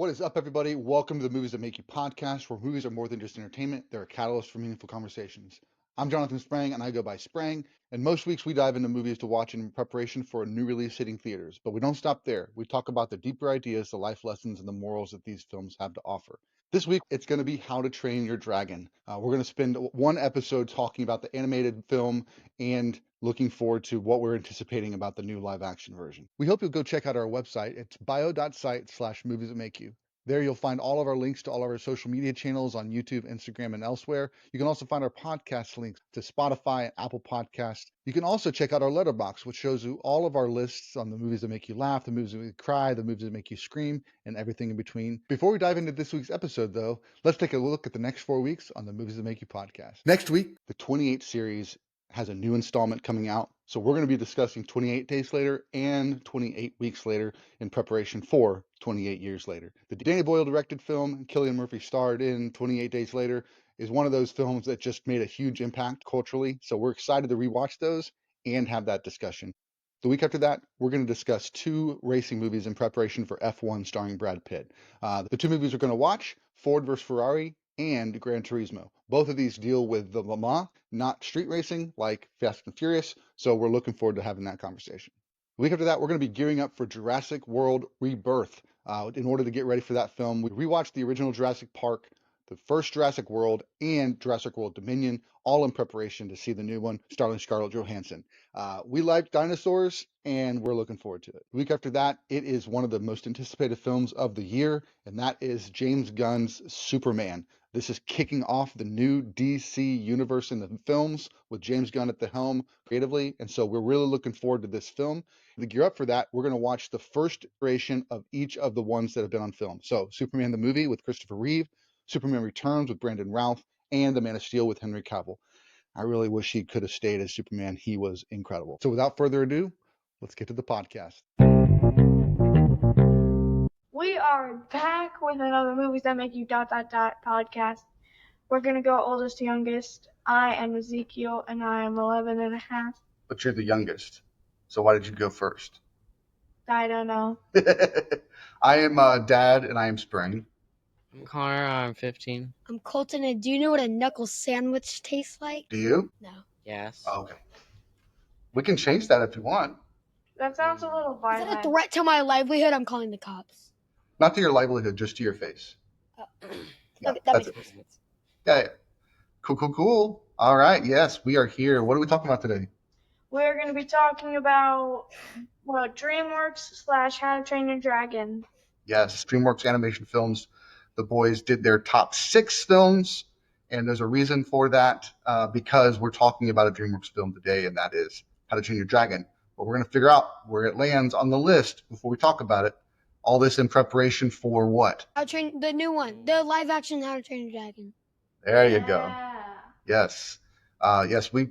What is up, everybody? Welcome to the Movies That Make You podcast, where movies are more than just entertainment. They're a catalyst for meaningful conversations. I'm Jonathan Sprang, and I go by Sprang. And most weeks we dive into movies to watch in preparation for a new release hitting theaters. But we don't stop there. We talk about the deeper ideas, the life lessons, and the morals that these films have to offer. This week, it's going to be How to Train Your Dragon. We're going to spend one episode talking about the animated film and looking forward to what we're anticipating about the new live action version. We hope you'll go check out our website. It's bio.site/movies that make you. There you'll find all of our links to all of our social media channels on YouTube, Instagram, and elsewhere. You can also find our podcast links to Spotify and Apple Podcasts. You can also check out our letterbox, which shows you all of our lists on the movies that make you laugh, the movies that make you cry, the movies that make you scream, and everything in between. Before we dive into this week's episode, though, let's take a look at the next 4 weeks on the Movies That Make You podcast. Next week, the 28 series has a new installment coming out. So we're going to be discussing 28 Days Later and 28 Weeks Later in preparation for 28 Years Later. The Danny Boyle directed film, Cillian Murphy starred in 28 Days Later, is one of those films that just made a huge impact culturally. So we're excited to rewatch those and have that discussion. The week after that, we're going to discuss 2 racing movies in preparation for F1 starring Brad Pitt. The 2 movies we're going to watch, Ford vs. Ferrari and Gran Turismo. Both of these deal with the Le Mans, not street racing like Fast and Furious, so we're looking forward to having that conversation. The week after that, we're going to be gearing up for Jurassic World Rebirth. In order to get ready for that film, we rewatched the original Jurassic Park, the first Jurassic World, and Jurassic World Dominion, all in preparation to see the new one starring Scarlett Johansson. We like dinosaurs, and we're looking forward to it. The week after that, it is one of the most anticipated films of the year, and that is James Gunn's Superman. This is kicking off the new DC universe in the films with James Gunn at the helm creatively, and so we're really looking forward to this film. To gear up for that, we're going to watch the first iteration of each of the ones that have been on film. So Superman the movie with Christopher Reeve, Superman Returns with Brandon Routh, and The Man of Steel with Henry Cavill. I really wish he could have stayed as Superman. He was incredible. So without further ado, let's get to the podcast. We are back with another Movies That Make You ... podcast. We're going to go oldest to youngest. I am Ezekiel, and I am 11 and a half. But you're the youngest. So why did you go first? I don't know. I am Dad, and I am Spring. I'm Connor, I'm 15. I'm Colton, and do you know what a knuckle sandwich tastes like? Do you? No. Yes. Oh, okay. We can change that if you want. That sounds a little Is violent. that a threat to my livelihood? I'm calling the cops. Not to your livelihood, just to your face. Yeah, Okay, that makes it. sense. Yeah. Cool. All right. Yes, we are here. What are we talking about today? We're going to be talking about Dreamworks / How to Train Your Dragon. Yes, Dreamworks Animation Films. The boys did their top 6 films, and there's a reason for that because we're talking about a Dreamworks film today, and that is How to Train Your Dragon. But we're going to figure out where it lands on the list before we talk about it. All this in preparation for what? How to Train the new one, the live action How to Train Your Dragon. There you go. Yes. We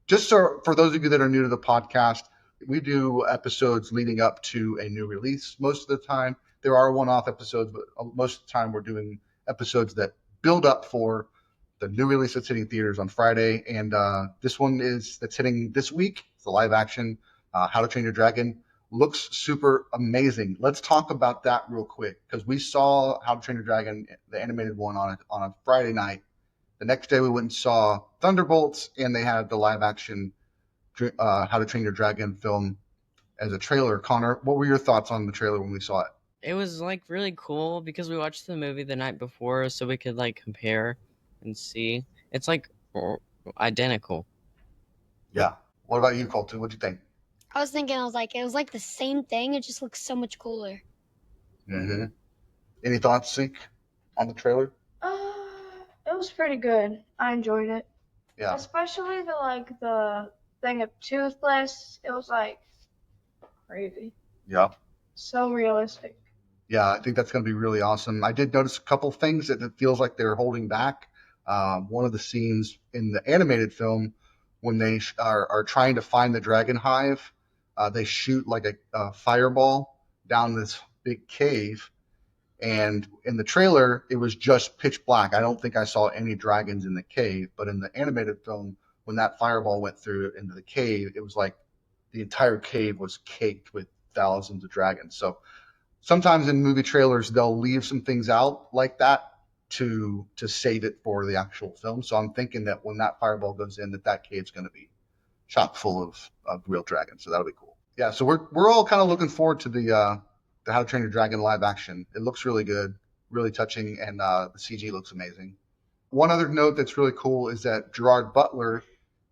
just for those of you that are new to the podcast, we do episodes leading up to a new release most of the time. There are one-off episodes, but most of the time we're doing episodes that build up for the new release that's hitting theaters on Friday. And this one that's hitting this week. It's the live action How to Train Your Dragon. Looks super amazing. Let's talk about that real quick because we saw How to Train Your Dragon, the animated one, on a Friday night. The next day we went and saw Thunderbolts, and they had the live action How to Train Your Dragon film as a trailer. Connor, what were your thoughts on the trailer when we saw it? It was really cool because we watched the movie the night before so we could compare and see. It's identical. Yeah. What about you, Colton? What'd you think? I was thinking, it was like the same thing. It just looks so much cooler. Mm-hmm. Any thoughts, Zeke, on the trailer? It was pretty good. I enjoyed it. Yeah. Especially the thing of Toothless. It was crazy. Yeah. So realistic. Yeah, I think that's going to be really awesome. I did notice a couple things that it feels like they're holding back. One of the scenes in the animated film when they are trying to find the dragon hive, they shoot a fireball down this big cave. And in the trailer, it was just pitch black. I don't think I saw any dragons in the cave. But in the animated film, when that fireball went through into the cave, it was like the entire cave was caked with thousands of dragons. So sometimes in movie trailers they'll leave some things out like that to save it for the actual film. So I'm thinking that when that fireball goes in, that cave's going to be chock full of real dragons. So that'll be cool. Yeah. So we're all kind of looking forward to the How to Train Your Dragon live action. It looks really good, really touching, and the CG looks amazing. One other note that's really cool is that Gerard Butler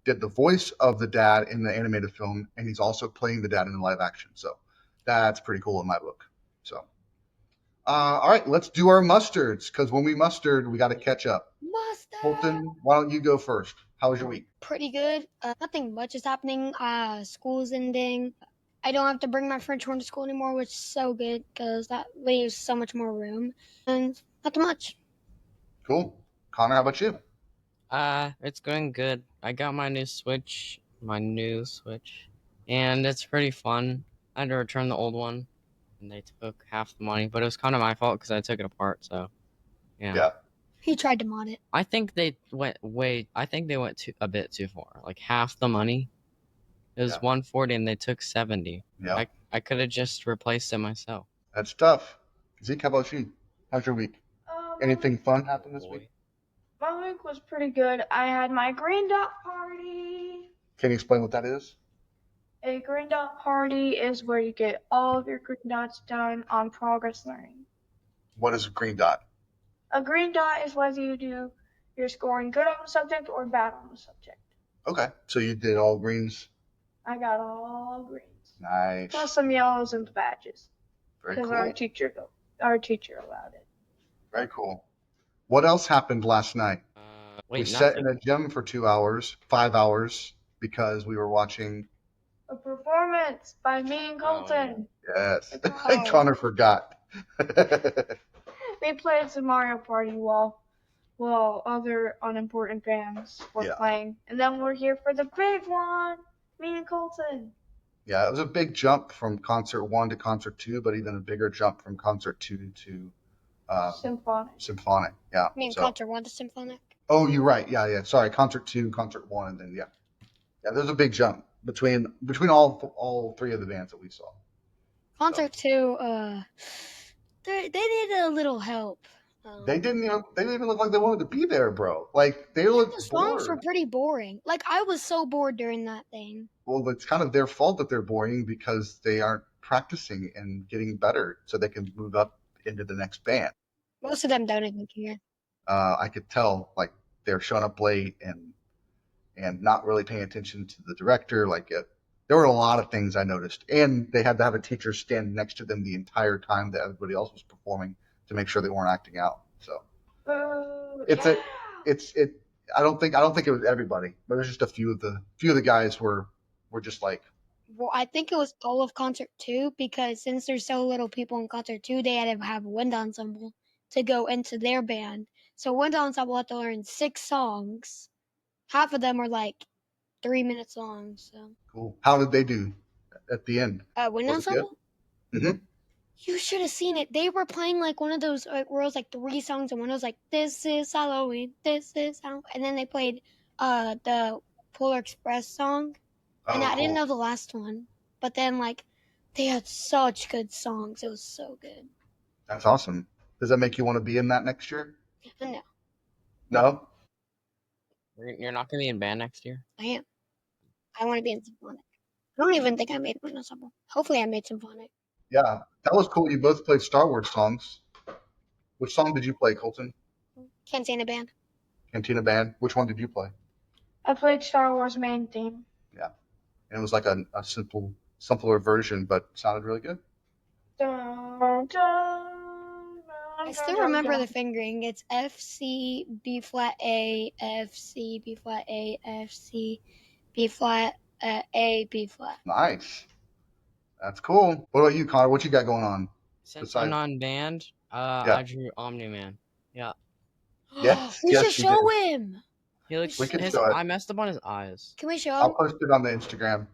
did the voice of the dad in the animated film, and he's also playing the dad in the live action. So that's pretty cool in my book. So, all right, let's do our mustards, because when we mustard, we got to catch up. Mustard. Colton, why don't you go first? How was your week? Pretty good. Nothing much is happening. School's ending. I don't have to bring my French horn to school anymore, which is so good because that leaves so much more room. And nothing much. Cool. Connor, how about you? It's going good. I got my new Switch, and it's pretty fun. I had to return the old one, and they took half the money, but it was kind of my fault because I took it apart. So, yeah. He tried to mod it. I think they went a bit too far. Like half the money. It was $140, and they took $70. Yeah. I could have just replaced it myself. That's tough. Zeke, how about you? How's your week? Anything fun happened this week? My week was pretty good. I had my green dot party. Can you explain what that is? A green dot party is where you get all of your green dots done on progress learning. What is a green dot? A green dot is whether you're scoring good on the subject or bad on the subject. Okay, so you did all greens. I got all greens. Nice. Plus some yellows and badges. Very Because cool. our teacher allowed it. Very cool. What else happened last night? We sat in nothing. a gym for 2 hours, 5 hours, because we were watching. A performance by me and Colton. Yes. Oh. Connor forgot. We played some Mario Party while other unimportant bands were playing. And then we're here for the big one, me and Colton. Yeah, it was a big jump from concert 1 to concert 2, but even a bigger jump from concert 2 to symphonic. Yeah. I mean, concert 1 to symphonic. Oh, you're right. Yeah. Sorry, concert 2, concert 1, and then yeah. There's a big jump between all three of the bands that we saw. Concert 2, they needed a little help. They didn't even look like they wanted to be there, bro. Like they looked The songs bored. were pretty boring. Like I was so bored during that thing. Well, it's kind of their fault that they're boring because they aren't practicing and getting better so they can move up into the next band. Most of them don't even care. I could tell, like, they're showing up late and not really paying attention to the director. There were a lot of things I noticed, and they had to have a teacher stand next to them the entire time that everybody else was performing to make sure they weren't acting out. So I don't think it was everybody, but there's just a few of the guys were just like. Well, I think it was all of concert 2 because since there's so little people in concert 2, they had to have a wind ensemble to go into their band. So wind ensemble had to learn 6 songs. Half of them were like 3 minutes long. So Cool. How did they do at the end? wind Was it good? ensemble? Mhm. You should have seen it. They were playing like one of those where it was like 3 songs, and one was like "This is Halloween, this is Halloween," and then they played the Polar Express song, and I didn't know the last one. But then like they had such good songs. It was so good. That's awesome. Does that make you want to be in that next year? No, No? You're not gonna be in band next year? I am. I want to be in symphonic. I don't even think I made wind ensemble. Hopefully, I made symphonic. Yeah, that was cool. You both played Star Wars songs. Which song did you play, Colton? Cantina band. Cantina Band. Which one did you play? I played Star Wars main theme. Yeah. And it was like a simpler version, but sounded really good. Dun, dun, I still remember the fingering. It's F C B flat A F C B flat A F C B flat A B flat. Nice. That's cool. What about you, Connor? What you got going on? Since I'm not in band, Yeah. I drew Omni-Man. Yeah. Yes, We yes, should you show did. him. He looks. We can show it. I messed up on his eyes. Can we show I'll him? post it on the Instagram.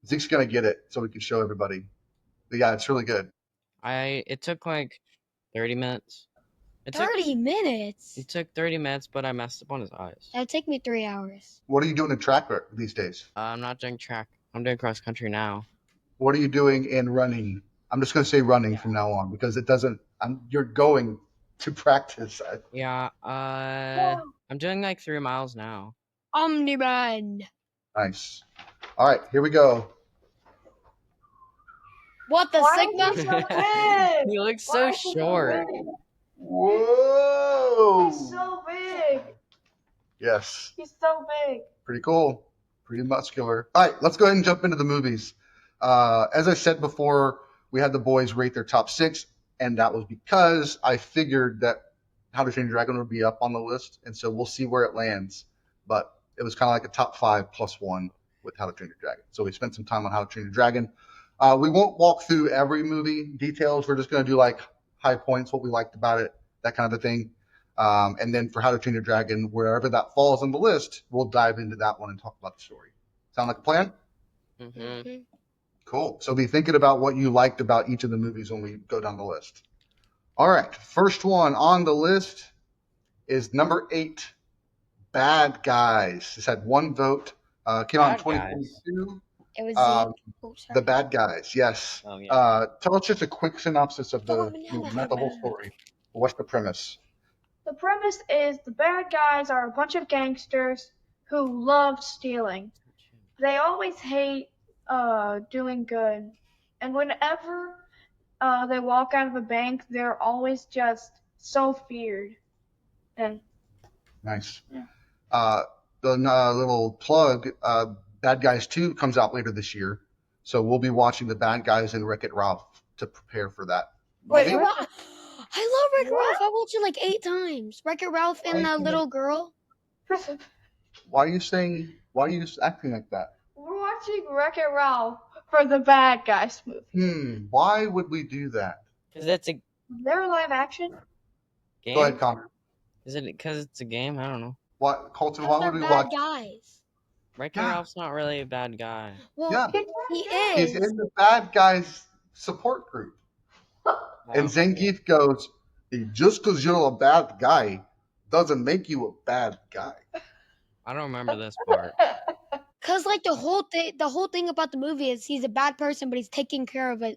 Zeke's gonna get it so we can show everybody. But yeah, it's really good. It took like 30 minutes. 30 minutes? It took 30 minutes, but I messed up on his eyes. That would take me 3 hours. What are you doing in track these days? I'm not doing track. I'm doing cross country now. What are you doing in running? I'm just going to say running from now on because it doesn't. You're going to practice. Yeah. I'm doing like 3 miles now. Omnirun. Nice. All right, here we go. What the Why Sigma? is he so big? He looks Why so is he short. big? Whoa! He's so big. Yes, He's so big. pretty cool, pretty muscular. All right, let's go ahead and jump into the movies. As I said before, we had the boys rate their top 6, and that was because I figured that How to Train Your Dragon would be up on the list, and so we'll see where it lands. But it was kind of like a top 5 plus 1 with How to Train Your Dragon. So we spent some time on How to Train Your Dragon. We won't walk through every movie details. We're just going to do like high points, what we liked about it, that kind of a thing. And then for How to Train Your Dragon, wherever that falls on the list, we'll dive into that one and talk about the story. Sound like a plan? Mm-hmm. Cool. So be thinking about what you liked about each of the movies when we go down the list. All right. First one on the list is number 8, Bad Guys. This had 1 vote. Came out in Bad Guys. 2022. It was The Bad Guys, yes. Oh, yeah. Tell us just a quick synopsis of the not the whole story. What's the premise? The premise is the bad guys are a bunch of gangsters who love stealing. They always hate doing good. And whenever they walk out of a bank, they're always just so feared. And Nice. Yeah. The little plug, Bad Guys 2 comes out later this year. So we'll be watching the Bad Guys and Wreck-It Ralph to prepare for that. Wait, movie. what? I love Wreck-It What? Ralph. I watched it like 8 times. Wreck-It Ralph and the little girl. Why are you acting like that? We're watching Wreck-It Ralph for the bad guys movie. Why would we do that? Because it's a They're live action. game. Go ahead, Connor. Is it because it's a game? I don't know. What, Colton, Because why they're would we bad watch? guys. Wreck-It Yeah. Ralph's not really a bad guy. Well, Yeah. he He's is. in the Bad Guys support group. And Wow. Zangief goes, just because you're a bad guy doesn't make you a bad guy. I don't remember this part. Cause like the whole thing about the movie is he's a bad person, but he's taking care of a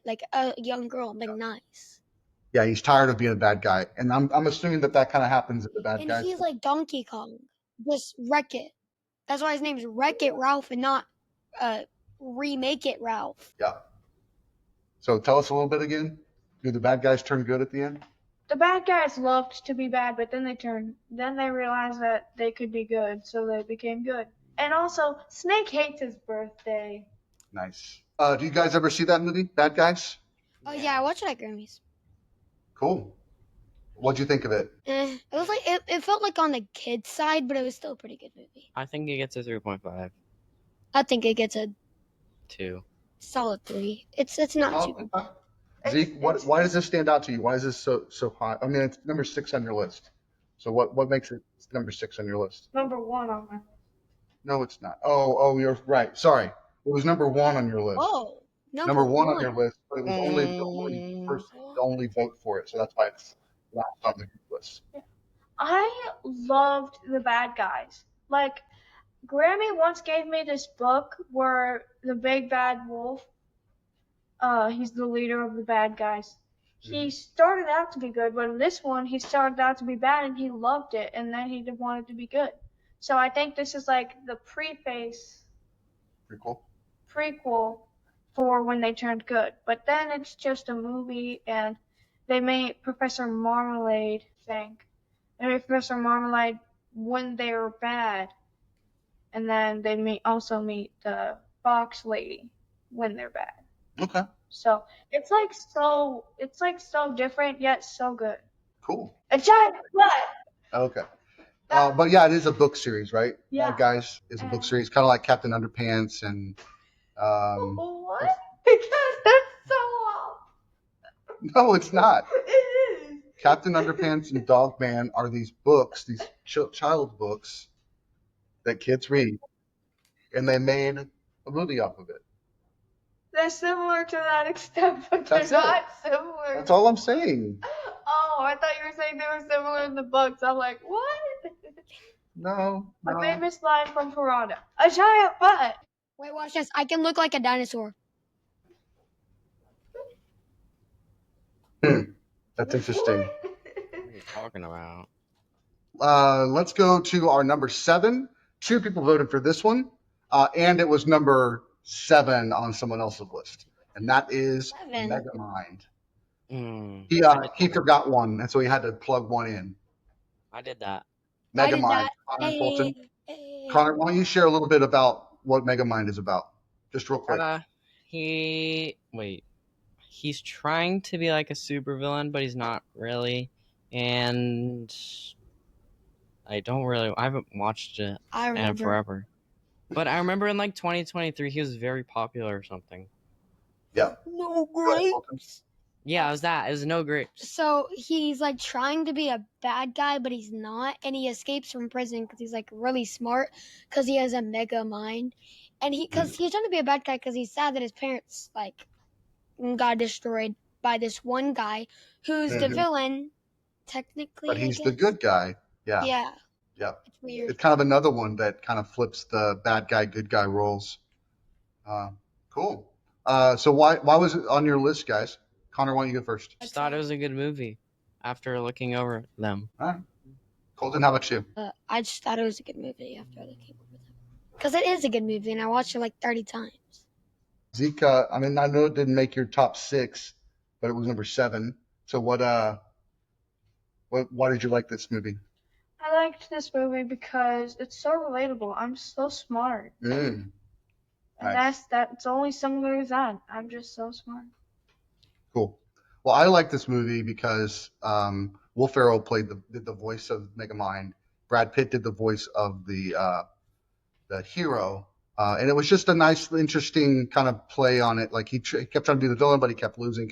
young girl. Like nice. Yeah, he's tired of being a bad guy. And I'm assuming that kind of happens at the Bad And Guys. he's like Donkey Kong, just wreck it. That's why his name's Wreck It Ralph and not Remake It Ralph. Yeah. So tell us a little bit again. Do the bad guys turn good at the end? The bad guys loved to be bad, but then they realized that they could be good, so they became good. And also, Snake hates his birthday. Nice. Do you guys ever see that movie, Bad Guys? Oh yeah, I watched it at Grammys. Cool. What'd you think of it? It was like it felt like on the kids' side, but it was still a pretty good movie. I think it gets a 3.5. I think it gets a 2. solid 3. It's not too bad. Okay. Zeke, why does this stand out to you? Why is this so high? I mean, it's number 6 on your list. So what makes it number 6 on your list? Number 1 on my list. No, it's not. Oh, you're right. Sorry. It was number 1 on your list. Oh, Number 1 on your list, but it was only the only vote for it, so that's why it's last on the list. I loved the bad guys. Like, Grammy once gave me this book where the big bad wolf, he's the leader of the bad guys. He started out to be good, but in this one, he started out to be bad and he loved it, and then he wanted to be good. So I think this is like the prequel for when they turned good. But then it's just a movie, and they made Professor Marmalade Professor Marmalade when they were bad, and then they also meet the Fox Lady when they're bad. Okay. So it's like so different yet so good. Cool. A giant butt. Okay. But yeah, it is a book series, right? Yeah. Bad Guys is a book series, kind of like Captain Underpants and. What? Because it's so long. No, it's not. It is. Captain Underpants and Dog Man are these books, these child books that kids read, and they made a movie off of it. They're similar to that extent, but That's they're it. not similar. That's all I'm saying. Oh, I thought you were saying they were similar in the books. I'm like, what? No. A famous line from Piranha. A giant butt. Wait, watch this. I can look like a dinosaur. That's interesting. What are you talking about? Let's go to our number 7. 2 people voted for this one, and it was number 7 on someone else's list, and that is 7. Megamind. I did He that. forgot one, and so he had to plug one in. I did that. I did Megamind. that. Connor Colton. Hey. Connor, why don't you share a little bit about what Megamind is about, just real quick? He's trying to be like a supervillain, but he's not really. And I haven't watched it I in remember. forever. But I remember in like 2023, he was very popular or something. Yeah. No Go ahead, Colton. grapes. Yeah, it was that. It was no grapes. So he's like trying to be a bad guy, but he's not, and he escapes from prison because he's like really smart because he has a mega mind, and he's trying to be a bad guy because he's sad that his parents like got destroyed by this one guy who's the villain, technically. But I he's the guess. good guy. Yeah. Yeah. Yep. It's weird. It's kind of another one that kind of flips the bad guy, good guy roles. Cool. So why was it on your list, guys? Connor, why don't you go first? I just thought it was a good movie after looking over them. All right. Colton, how about you? I just thought it was a good movie after I came over them because it is a good movie, and I watched it like 30 times. Zeke, I mean, I know it didn't make your top 6, but it was number 7. So why did you like this movie? I liked this movie because it's so relatable. I'm so smart. Mm. And Nice. that's only similar to that. I'm just so smart. Cool. Well, I like this movie because Will Ferrell did the voice of Megamind. Brad Pitt did the voice of the hero, and it was just a nice, interesting kind of play on it. Like he kept trying to do the villain, but he kept losing.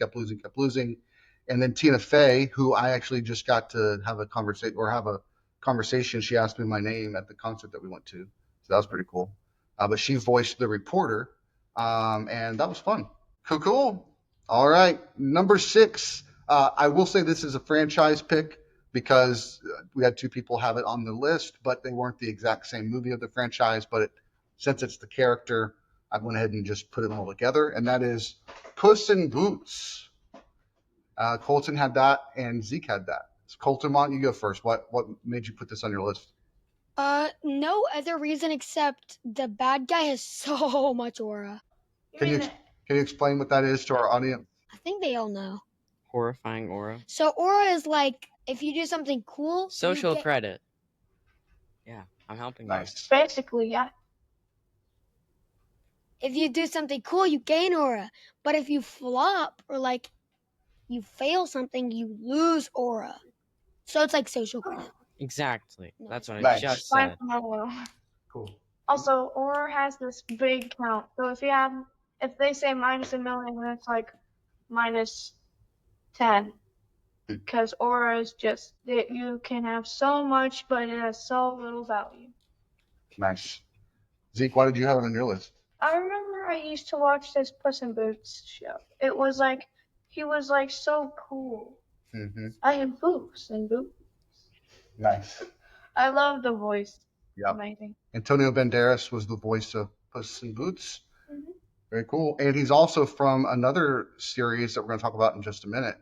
And then Tina Fey, who I actually just got to have a conversation. She asked me my name at the concert that we went to, so that was pretty cool. But she voiced the reporter, and that was fun. Cool. All right, number 6. I will say this is a franchise pick because we had 2 people have it on the list, but they weren't the exact same movie of the franchise. But since it's the character, I went ahead and just put it all together, and that is Puss in Boots. Colton had that, and Zeke had that. So Colton, why don't you go first? What made you put this on your list? No other reason except the bad guy has so much aura. Can you explain what that is to our audience? I think they all know. Horrifying aura. So aura is like if you do something cool. Social credit. Yeah, I'm helping. Nice. Basically, yeah. If you do something cool, you gain aura. But if you flop or like you fail something, you lose aura. So it's like social credit. Exactly. That's what I Nice. just Fine said. phenomenal. Cool. Also, aura has this big count. So if they say minus a million, then it's like minus 10. Because aura is just that you can have so much, but it has so little value. Nice. Zeke, why did you have it on your list? I remember I used to watch this Puss in Boots show. It was like he was like so cool. Mm-hmm. I am Puss in Boots. Nice. I love the voice. Yep. Amazing. Antonio Banderas was the voice of Puss in Boots. Mhm. Very cool. And he's also from another series that we're going to talk about in just a minute.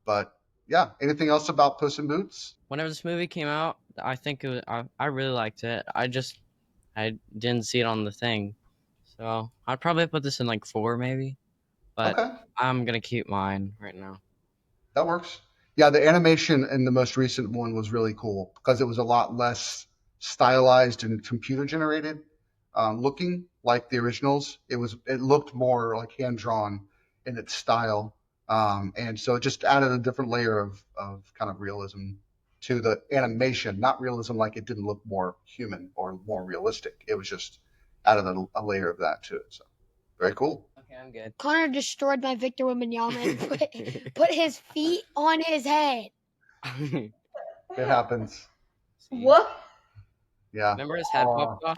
But yeah, anything else about Puss in Boots? Whenever this movie came out, I think it was, I really liked it. I didn't see it on the thing. So I'd probably put this in like 4 maybe. But Okay, I'm going to keep mine right now. that works. Yeah, the animation in the most recent one was really cool because it was a lot less stylized and computer generated looking like the originals. It looked more like hand drawn in its style. And so it just added a different layer of kind of realism to the animation, not realism like it didn't look more human or more realistic. It was just added a layer of that to it. So very cool. Okay, I'm good. Connor destroyed my Victor Wembanyama and put his feet on his head. It happens. What? Yeah. Remember his head popped off?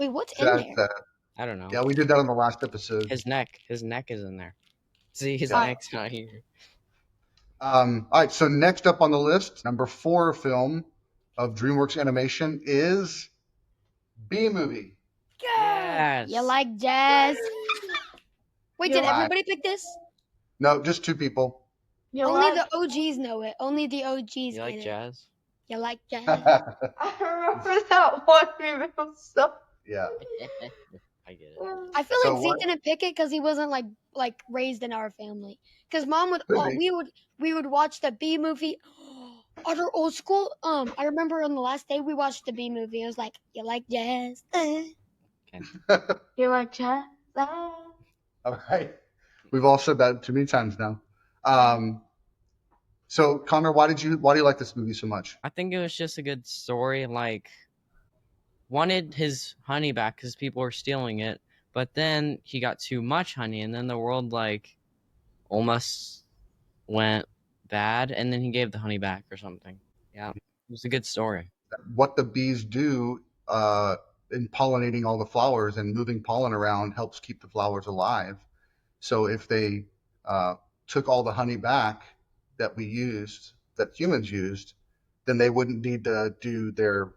Wait, what's in That's there? that. I don't know. Yeah, we did that on the last episode. His neck is in there. See, his Yeah. neck's not here. All right, so next up on the list, number 4 film of DreamWorks Animation is B-Movie. Yes. You like jazz? Wait, You did like- everybody pick this? No, just two people. You Only like? the OGs know it. Only the OGs You get like it. jazz? You like jazz? I remember that one female stuff. Yeah. I get it. I feel So like Zeke what- didn't pick it because he wasn't like raised in our family. Because mom would Could be. we would watch the B movie. Other old school. I remember on the last day we watched the B movie. It was like, you like jazz? You like jazz? All right. We've all said that too many times now. So Connor, why do you like this movie so much? I think it was just a good story. Like, wanted his honey back because people were stealing it, but then he got too much honey, and then the world like almost went bad, and then he gave the honey back or something. Yeah, it was a good story. What the bees do in pollinating all the flowers and moving pollen around helps keep the flowers alive. So if they took all the honey back that humans used, then they wouldn't need to do their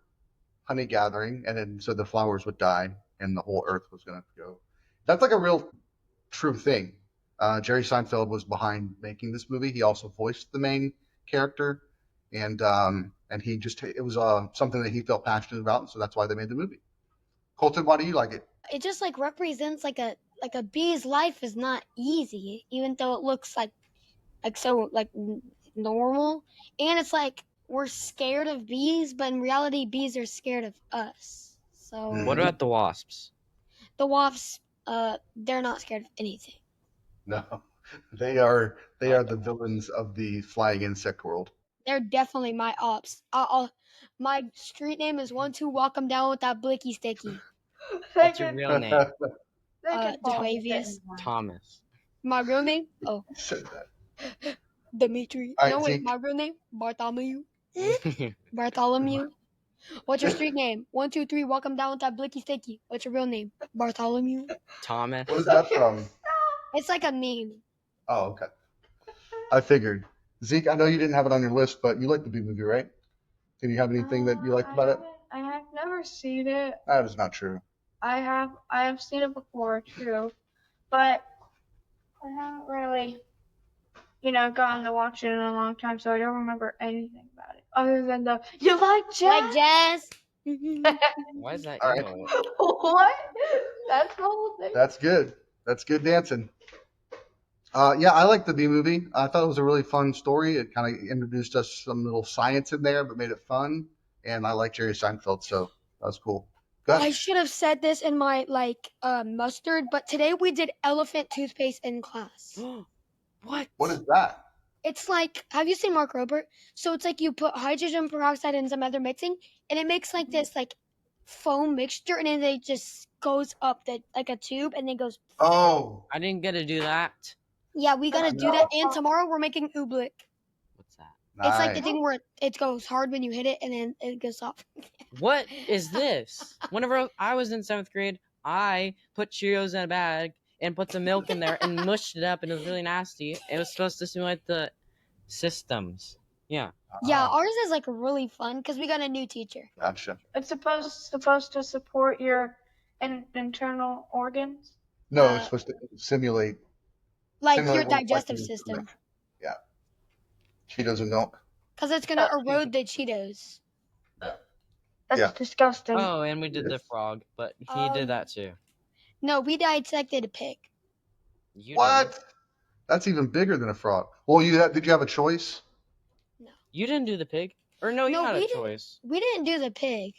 honey gathering, and then so the flowers would die and the whole earth was going to go. That's like a real true thing. Jerry Seinfeld was behind making this movie. He also voiced the main character, and he just it was something that he felt passionate about, so that's why they made the movie. Colton, why do you like it? It just like represents like a bee's life is not easy, even though it looks like so like normal, and it's like we're scared of bees, but in reality bees are scared of us. So What about the wasps? the wasps, they're not scared of anything. No, they are the villains of the flying insect world. They're definitely my ops. My street name is 1-2 walk 'em down with that blicky sticky. What's your real name? Dwavius. Thomas. My real name? Oh, Said that. Dimitri. All right, No, wait, Zeke. my real name? Bartholomew. Bartholomew. What's your street name? 1-2-3 walk 'em down with that blicky sticky. What's your real name? Bartholomew. Thomas. What is that from? It's like a meme. Oh, okay. I figured. Zeke, I know you didn't have it on your list, but you like the B movie, right? Did you have anything that you liked about it? I have never seen it. That is not true. I have seen it before, true, but I haven't really, gotten to watch it in a long time, so I don't remember anything about it other than the you like jazz. Like jazz. Why is that? All right. emo? What? That's the whole thing. That's good. That's good dancing. Yeah, I like the B movie. I thought it was a really fun story. It kind of introduced us some little science in there, but made it fun. And I like Jerry Seinfeld, so that was cool. Go ahead. I should have said this in my mustard, but today we did elephant toothpaste in class. What? What is that? It's like, have you seen Mark Robert? So it's like you put hydrogen peroxide and some other mixing, and it makes like this like foam mixture, and then it just goes up like a tube, and then goes. Oh, I didn't get to do that. Yeah, we gotta do that. And tomorrow we're making oobleck. What's that? It's like the nice. thing where it goes hard when you hit it, and then it goes soft. What is this? Whenever I was in 7th grade, I put Cheerios in a bag and put some milk in there and mushed it up, and it was really nasty. It was supposed to simulate the systems. Yeah. Yeah, Oh, ours is like really fun because we got a new teacher. gotcha. It's supposed to support your internal organs. No, Uh, it's supposed to simulate Like Simulate your what it's like digestive to eat system. milk. Cheetos and milk. Because it's gonna erode the Cheetos. That's Yeah. disgusting. Oh, and we did the Yes. frog, but he Um, did that too. No, we dissected a pig. You What? Didn't. That's even bigger than a frog. Well, did you have a choice? You didn't do the pig? Or no, you No, had we a didn't. choice. We didn't do the pig.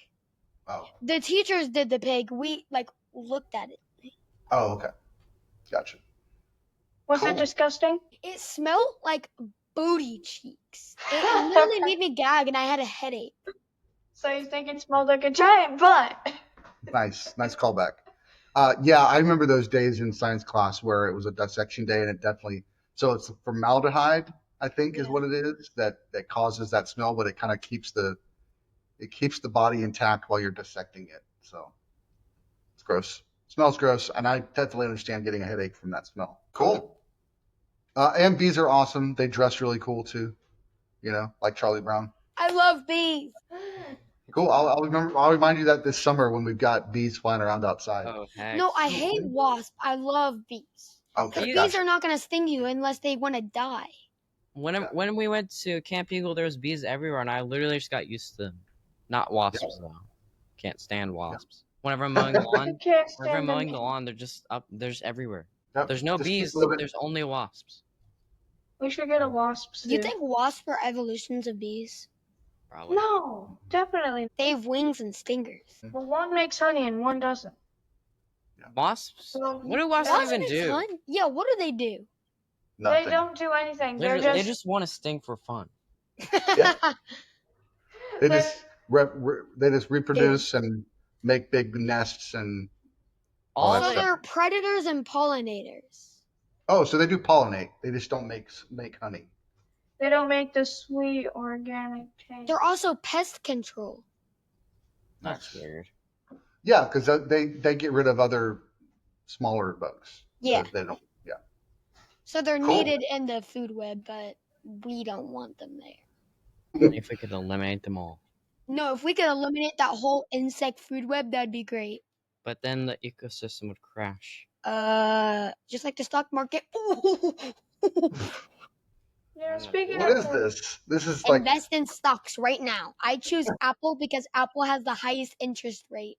Oh. The teachers did the pig. We looked at it. Oh, okay. Gotcha. Was Cool. it disgusting? It smelled like booty cheeks. It literally made me gag, and I had a headache. So you think it smelled like a giant butt? Nice callback. Yeah, I remember those days in science class where it was a dissection day, and it definitely. So it's formaldehyde, I think, is what it is that causes that smell, but it kind of keeps the body intact while you're dissecting it. So it's gross. Smells gross, and I definitely understand getting a headache from that smell. Cool. And bees are awesome. They dress really cool too. Like Charlie Brown. I love bees. Cool. I'll remind you that this summer when we've got bees flying around outside. Oh, heck. No, I hate wasps. I love bees. Okay, Bees gotcha. are not gonna sting you unless they want to die. When we went to Camp Eagle, there was bees everywhere, and I literally just got used to them. Not wasps though. Can't stand wasps. Whenever I'm mowing the lawn, Can't whenever I'm stand them. mowing the lawn, they're just up. They're just everywhere. Yep. There's no Just keep bees. moving. There's only wasps. We should get a wasp Do you suit. think wasps are evolutions of bees? Probably. No, definitely. They have wings and stingers. Well, one makes honey and one doesn't. Wasps? Well, What do wasps Wasps even do? Yeah, what do they do? Nothing. They don't do anything. Literally, they just want to sting for fun. Yeah. They They're- just they just reproduce and make big nests and. All that So of stuff. they're predators and pollinators. Oh, so they do pollinate. They just don't make honey. They don't make the sweet organic taste. They're also pest control. That's weird. Yeah, because they get rid of other smaller bugs. Yeah. They don't. Yeah. So they're Cool. needed in the food web, but we don't want them there. If we could eliminate them all. No, if we could eliminate that whole insect food web, that'd be great. But then the ecosystem would crash. Just like the stock market. Yeah, speaking What of is this? This is like. Invest in stocks right now. I choose Apple because Apple has the highest interest rate.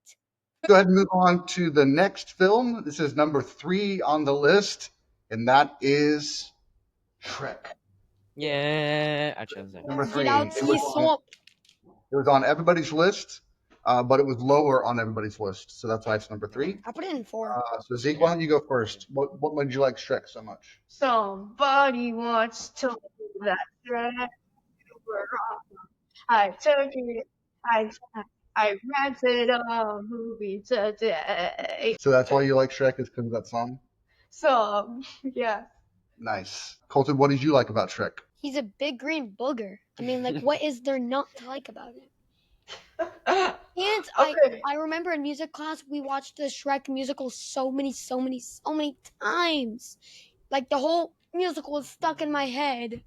Go ahead and move on to the next film. This is number 3 on the list, and that is Shrek. Yeah, I chose that. Number 3. Get out It the was swamp. on everybody's list, but it was lower on everybody's list, so that's why it's number 3. I put it in 4. So Zeke, why don't you go first? What made you like Shrek so much? somebody once told me that you were awesome. I took it. I rented a movie today. So that's why you like Shrek, is because of that song? So yeah. Nice. Colton, what did you like about Shrek? He's a big green booger. I mean, like, what is there not to like about it? And Okay. I remember in music class, we watched the Shrek musical so many times. Like, the whole musical is stuck in my head.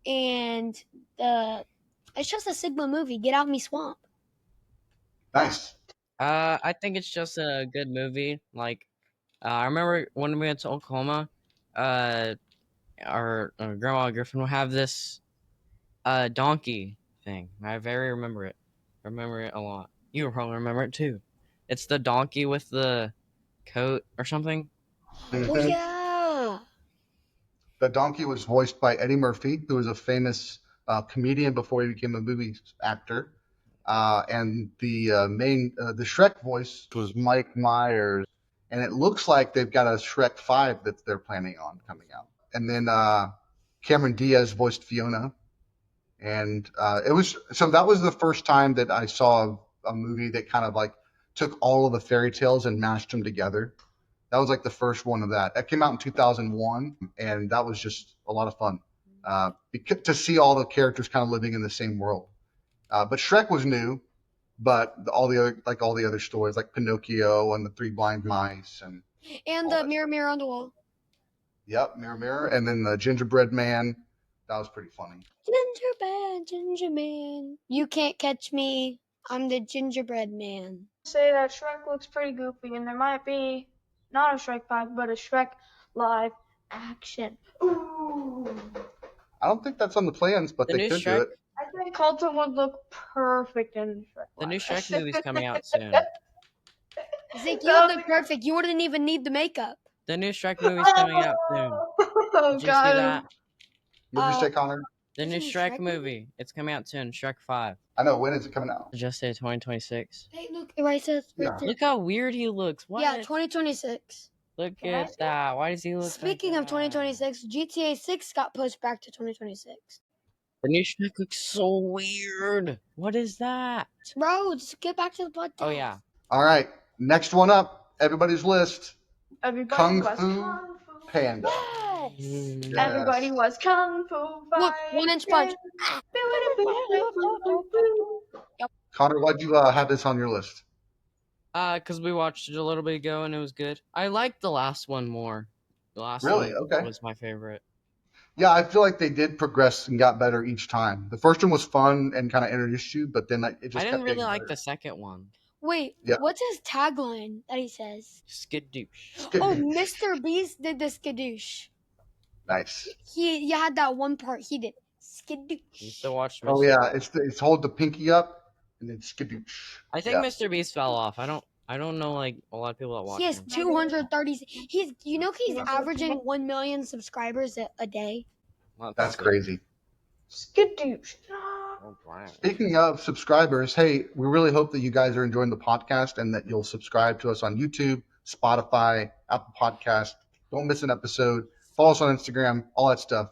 And it's just a Sigma movie. Get out me swamp. Nice. I think it's just a good movie. Like, I remember when we went to Oklahoma, our grandma Griffin would have this donkey thing. I very remember it. I remember it a lot. You will probably remember it too. It's the donkey with the coat or something. Oh, Mhm. yeah. The donkey was voiced by Eddie Murphy, who was a famous comedian before he became a movie actor. And the the Shrek voice was Mike Myers. And it looks like they've got a Shrek 5 that they're planning on coming out. And then Cameron Diaz voiced Fiona. And that was the first time that I saw a movie that kind of like took all of the fairy tales and mashed them together. That was like the first one of that. That came out in 2001, and that was just a lot of fun to see all the characters kind of living in the same world. But Shrek was new, but all the other stories like Pinocchio and the Three Blind Mice and And the mirror on the wall. yep, Mirror Mirror, and then the Gingerbread Man. That was pretty funny. Ginger man. You can't catch me. I'm the gingerbread man. Say that Shrek looks pretty goofy, and there might be not a Shrek 5, but a Shrek live action. Ooh. I don't think that's on the plans, but The they new could do Shrek? it. I think Colton would look perfect in Shrek. The new live Shrek action. movie's coming out soon. Zeke, you would look perfect. You wouldn't even need the makeup. The new Shrek movie's coming out soon. Oh, Did you see God. that? What did you say, Connor? The new Isn't it Shrek Shrek movie. It's coming out soon. Shrek 5. I know. When is it coming out? Just say 2026. Hey, look, it right says right Yeah. there. Look how weird he looks. What? Yeah, 2026. Look Can I at see? that. Why does he look Speaking like of 2026, GTA 6 got pushed back to 2026. The new Shrek looks so weird. What is that? Bro, just get back to the podcast. Oh, yeah. All right. Next one up. Everybody's list. Everybody Kung was Fu Kung Fu. Panda. Yes. Yes. Everybody was Kung Fu Look, 1-inch punch. Connor, why'd you have this on your list? Because we watched it a little bit ago and it was good. I liked the last one more. The last Really? one Okay. was my favorite. Yeah, I feel like they did progress and got better each time. The first one was fun and kind of introduced you, but then it just I kept didn't really getting like better. the second one. Wait, Yeah. what's his tagline that he says? Skadoosh. Oh, Mr. Beast did the skadoosh. Nice. He had that one part. He did skadoosh. You used to watch Mr. Oh yeah, it's hold the pinky up and then skadoosh. I think Yeah. Mr. Beast fell off. I don't know like a lot of people that watch He has him. 230. He's averaging 1 million subscribers a day. That's crazy. Skadoosh. Oh, wow. Speaking of subscribers, hey, we really hope that you guys are enjoying the podcast and that you'll subscribe to us on YouTube, Spotify, Apple Podcast. Don't miss an episode. Follow us on Instagram, all that stuff.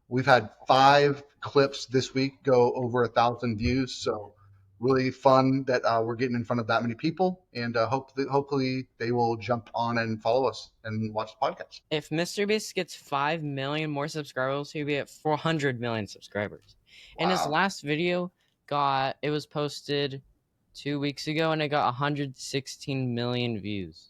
We've had 5 clips this week go over 1,000 views, so really fun that we're getting in front of that many people, and hopefully they will jump on and follow us and watch the podcast. If Mr. Beast gets 5 million more subscribers, he'll be at 400 million subscribers. And his Wow. last video was posted 2 weeks ago, and it got 116 million views.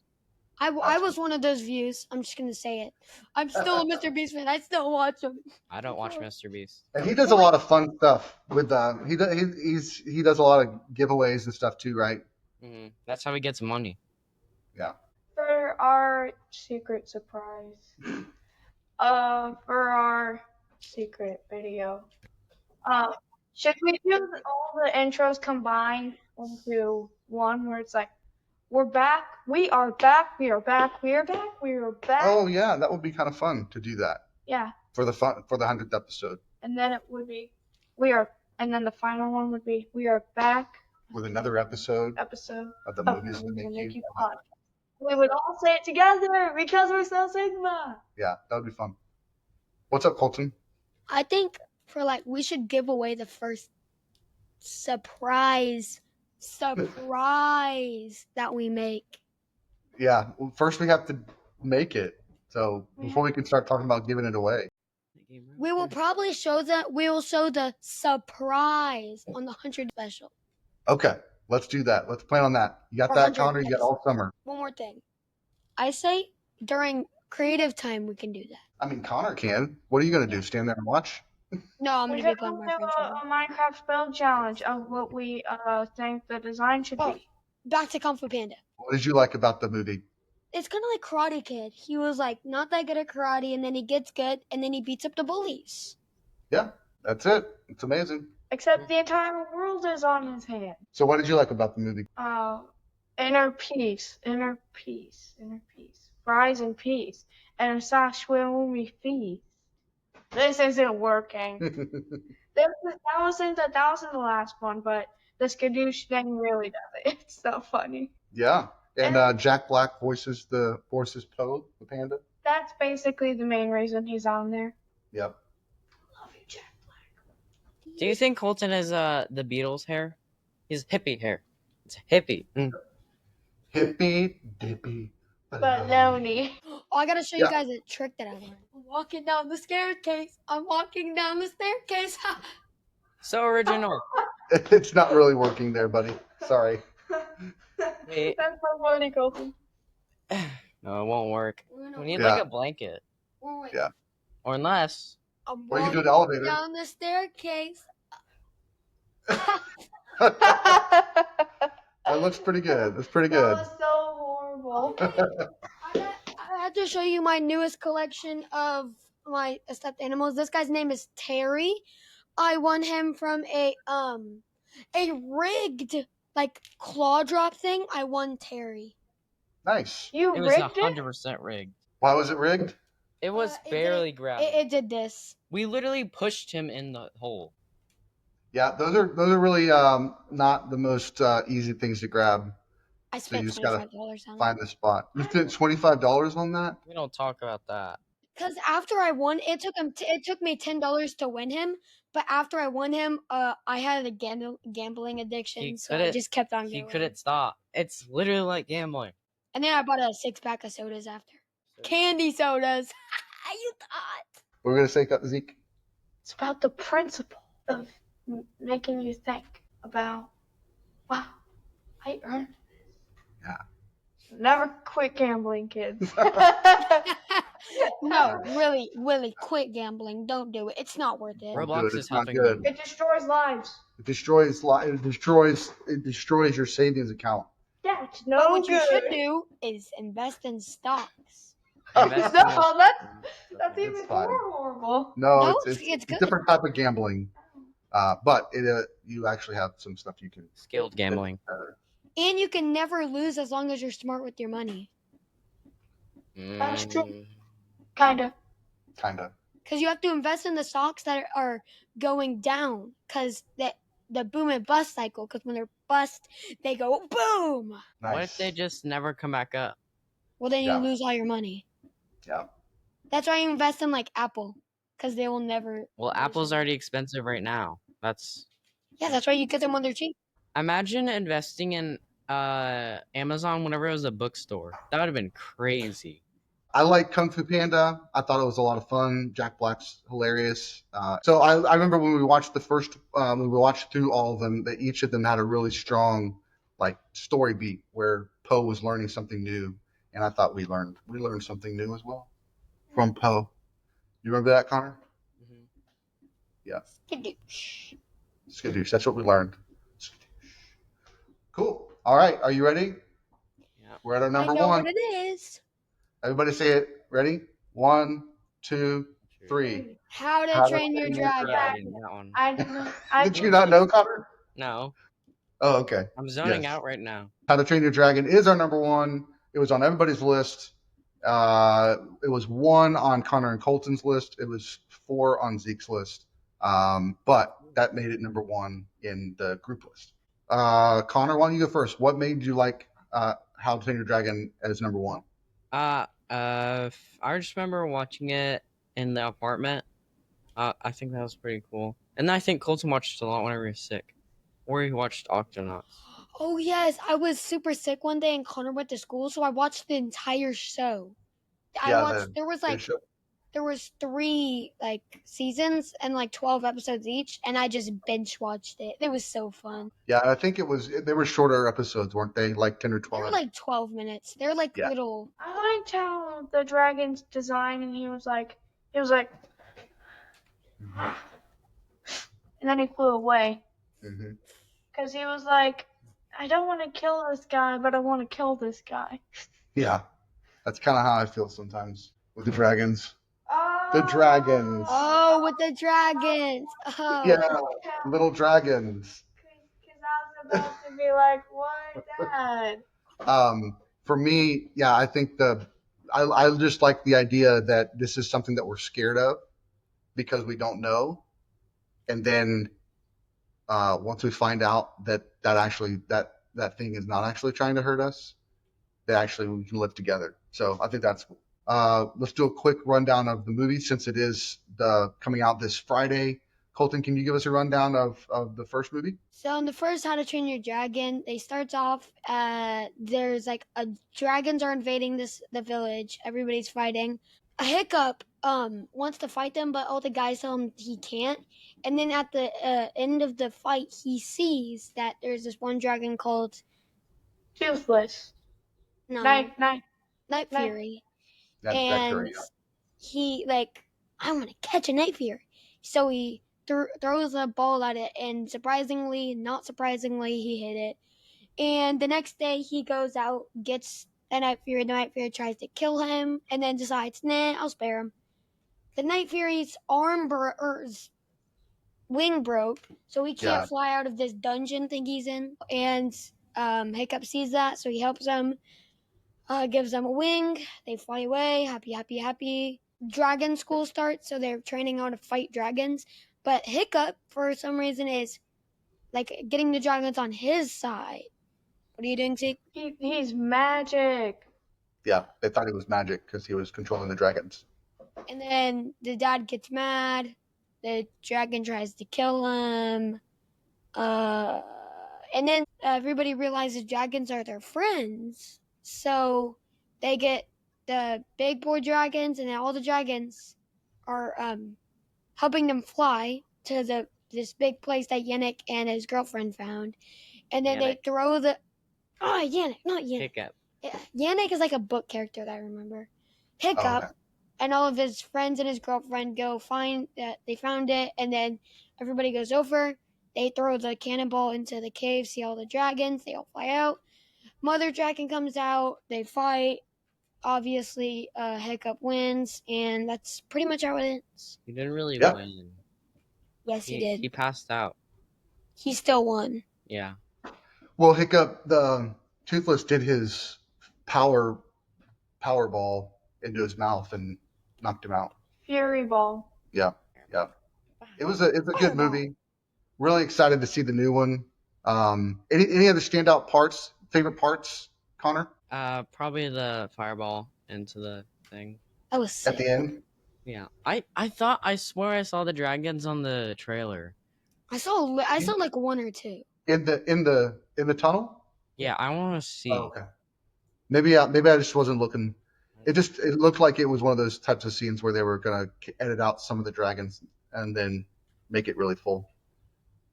I was one of those views. I'm just gonna say it. I'm still a Mr. Beast fan. I still watch him. I don't watch Mr. Beast. And he does a lot of fun stuff with he does a lot of giveaways and stuff too, right? That's how he gets money. For our secret surprise. For our secret video. Should we do all the intros combined into one where it's like, we're back, we are back, we are back, we are back, we are back? Oh yeah, that would be kind of fun to do that Yeah. for the 100th episode And then it would be, and then the final one would be, we are back, with another episode episode of the of movies that make you. podcast. We would all say it together because we're so Sigma. Yeah, that would be fun. What's up, Colton? I think we should give away the first surprise that we make. Yeah, well, first we have to make it. So before we can start talking about giving it away. We will probably show the surprise on the 100 special. Okay, let's do that. Let's plan on that. You got Or that 100 calendar? You got all summer. One more thing. I say during creative time we can do that. I mean, Connor can. What are you going to do? Stand there and watch? No, I'm We gonna be could playing do my friend's a Minecraft build challenge of what we think the design should Oh. be. Back to Kung Fu Panda. What did you like about the movie? It's kind of like Karate Kid. He was like not that good at karate, and then he gets good, and then he beats up the bullies. Yeah, that's it. It's amazing. Except the entire world is on his hand. So what did you like about the movie? Inner peace, inner peace, inner peace. Fries and peace. And a sash will we feast. This isn't working. That was in the last one, but the skadoosh thing really does it. It's so funny. Yeah, and Jack Black voices Poe, the panda. That's basically the main reason he's on there. Yep. Love you, Jack Black. Do you think Colton has the Beatles hair? He's hippie hair. It's hippie. Hippy dippy. Baloney. Oh, I gotta show Yeah. you guys a trick that I learned. I'm walking down the staircase. I'm walking down the staircase. So original. It's not really working there, buddy. Sorry. Wait. That's so funny, Colton. No, it won't work. We need Yeah. like a blanket. Wait. Yeah. Or unless. I'm Or you can do an walking elevator. down the staircase. That looks pretty good. That's pretty That good. was so horrible. I had to show you my newest collection of my stuffed animals. This guy's name is Terry. I won him from a rigged like claw drop thing. I won Terry. Nice. You It was rigged it? 100% rigged. Why was it rigged? It was It barely grabbing. It did this. We literally pushed him in the hole. Yeah, those are really not the most easy things to grab. I you spent just gotta $25 on it. Find the spot. You spent $25 on that? We don't talk about that. Because after I won, it took me $10 to win him. But after I won him, I had a gambling addiction, so I couldn't- just kept on He going. couldn't stop. It's literally like gambling. And then I bought a 6-pack of sodas after. Candy sodas. You thought. What were we gonna say, Zeke? It's about the principle of making you think about, wow, I earned this. Yeah. Never quit gambling, kids. No, really, quit gambling. Don't do it. It's not worth it. Don't do Roblox it. is It's not helping good. It destroys lives. It destroys your savings account. Yeah, it's But no what you good. should do is invest in stocks. Invest No, in those- that's even It's fine. more horrible. No, No, it's it's a good. different type of gambling. But you actually have some stuff you can. Skilled gambling. And you can never lose as long as you're smart with your money. That's true. Mm. Kinda. Kinda. Because you have to invest in the stocks that are going down. Because the boom and bust cycle. Because when they're bust, they go boom. Nice. What if they just never come back up? Well, then you Yeah. lose all your money. Yeah. That's why you invest in like Apple. Because they will never. Well, lose Apple's money. already expensive right now. Yeah, that's why you get them when they're cheap. Imagine investing in Amazon whenever it was a bookstore. That would have been crazy. I like Kung Fu Panda. I thought it was a lot of fun. Jack Black's hilarious. So I remember when we watched the first, when we watched through all of them, that each of them had a really strong like story beat where Poe was learning something new, and I thought we learned something new as well from Poe. You remember that, Connor? Skadoosh. Skadoosh. That's what we learned. Skadoosh. Cool. All right. Are you ready? Yeah. We're at our number I know one. what it is. Everybody say it. Ready? 1, 2, 3. How to How to Train Your Train Your Yeah, I Dragon. didn't that one. I didn't know. I Did you not know, Connor? No, Oh, okay. I'm zoning Yes. out right now. How to Train Your Dragon is our number one. It was on everybody's list. It was 1 on Connor and Colton's list. It was 4 on Zeke's list. But that made it number 1 in the group list. Connor, why don't you go first? What made you like How to Train Your Dragon as number 1? I just remember watching it in the apartment. I think that was pretty cool. And I think Colton watched it a lot whenever he was sick. Or he watched Octonauts. Oh yes, I was super sick one day and Connor went to school, so I watched the entire show. There was 3 like seasons and like 12 episodes each, and I just binge watched it. It was so fun. Yeah, I think they were shorter episodes, weren't they? Like 10 or They 12. were like 12 minutes. They're like Yeah. little. I liked how the dragon's design, and he was like, and then he flew away. Mhm. Because he was like, I don't want to kill this guy, but I want to kill this guy. Yeah, that's kind of how I feel sometimes with the dragons. The dragons. Oh, with the dragons. Oh. Yeah, little dragons. Because I was about to be like, what, Dad? For me, yeah, I think I just like the idea that this is something that we're scared of because we don't know, and then once we find out that that thing is not actually trying to hurt us, that actually we can live together. So I think that's cool. Let's do a quick rundown of the movie since it is coming out this Friday. Colton, can you give us a rundown of the first movie? So in the first How to Train Your Dragon, they starts off. There's like dragons are invading the village. Everybody's fighting. A Hiccup wants to fight them, but all the guys tell him he can't. And then at the end of the fight, he sees that there's this one dragon called Toothless. Night Night. Fury. That And Fury, yeah. he I want to catch a Night Fury. So he throws a ball at it, and not surprisingly, he hit it. And the next day, he goes out, gets the Night Fury. The Night Fury tries to kill him, and then decides, nah, I'll spare him. The Night Fury's wing broke, so he can't fly out of this dungeon thing he's in. And Hiccup sees that, so he helps him, gives them a wing. They fly away, happy. Dragon school starts, so they're training how to fight dragons. But Hiccup, for some reason, is getting the dragons on his side. What are you doing, Zeke? He's magic. Yeah, they thought he was magic because he was controlling the dragons. And then the dad gets mad. The dragon tries to kill him. And then everybody realizes dragons are their friends. So they get the big boy dragons, and then all the dragons are helping them fly to this big place that Yannick and his girlfriend found. And then they throw Yannick, not Yannick. Hiccup. Yeah, Yannick is like a book character that I remember. Hiccup and all of his friends and his girlfriend go find that they found it, and then everybody goes over. They throw the cannonball into the cave, see all the dragons. They all fly out. Mother Dragon comes out, they fight. Obviously, Hiccup wins, and that's pretty much how it ends. He didn't really Yeah. win. Yes, he did. He passed out. He still won. Yeah. Well, Hiccup, the Toothless did his power ball into his mouth and knocked him out. Fury Ball. Yeah. It's a good Fireball. movie. Really excited to see the new one. Any other standout parts, favorite parts, Connor, Probably the fireball into the thing. That was sick. at the end? Yeah. I swear I saw the dragons on the trailer. I saw like one or two. In the tunnel? Yeah, I want to see. Oh, okay. Maybe I just wasn't looking. It looked like it was one of those types of scenes where they were gonna edit out some of the dragons and then make it really full.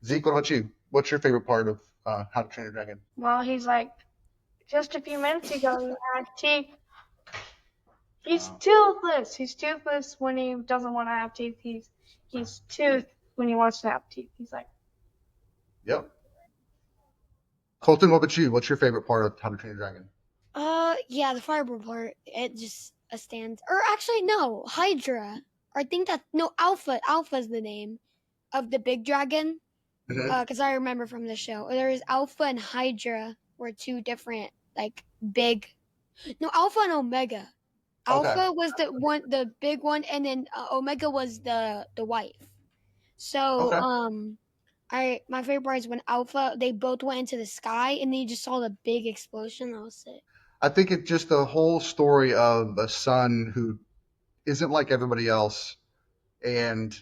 Zeke, what about you? What's your favorite part of How to Train Your Dragon? Well, he's like, just a few minutes ago, he had teeth. He's toothless. He's toothless when he doesn't want to have teeth. He's toothed when he wants to have teeth. He's like, Yep. Colton, what about you? What's your favorite part of How to Train Your Dragon? Yeah, the fireball part. It just stands. Or actually, no, Hydra. Or I think Alpha. Alpha's the name of the big dragon. Because I remember from the show, there's Alpha and Hydra were two different big. No, Alpha and Omega. Alpha was the big one, and then Omega was the wife. So my favorite part is when they both went into the sky, and then you just saw the big explosion. That was sick. I think it's just the whole story of a son who isn't like everybody else, and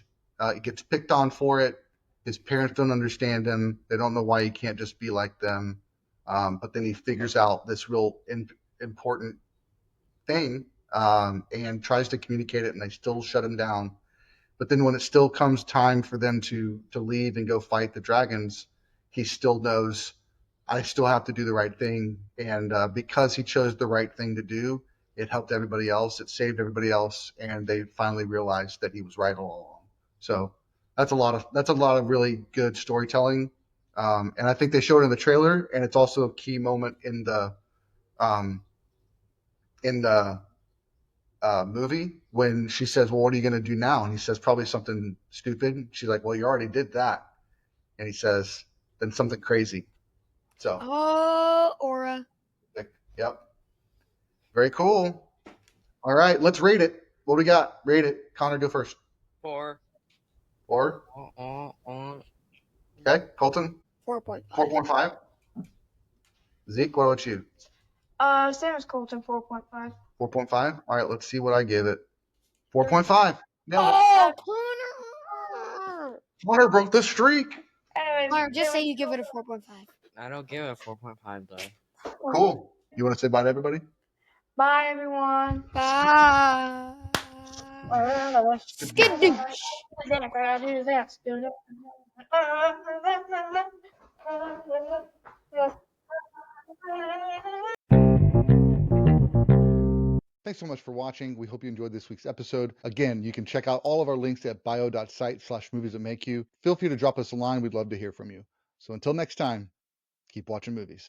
gets picked on for it. His parents don't understand him. They don't know why he can't just be like them. But then he figures out this real important thing and tries to communicate it, and they still shut him down. But then when it still comes time for them to leave and go fight the dragons, he still knows, I still have to do the right thing. And because he chose the right thing to do, it helped everybody else. It saved everybody else, and they finally realized that he was right all along. So that's a lot of really good storytelling, and I think they showed it in the trailer. And it's also a key moment in the movie when she says, "Well, what are you going to do now?" And he says, "Probably something stupid." She's like, "Well, you already did that." And he says, "Then something crazy." So, Aura. Yep. Very cool. All right, let's rate it. What we got? Rate it. Connor, go first. 4. 4. Okay, Colton. 4.5. 4.5. Zeke, what about you? same as Colton, 4.5. 4.5. All right, let's see what I gave it. 4.5. Nailed it. Oh, Connor! Connor broke the streak. Anyways, Connor, just say you give it a 4.5. I don't give it a 4.5 though. Cool. You want to say bye to everybody? Bye, everyone. Bye. Skidoosh. Thanks so much for watching. We hope you enjoyed this week's episode. Again, you can check out all of our links at bio.site/moviesthatmakeyou. Feel free to drop us a line. We'd love to hear from you. So until next time, keep watching movies.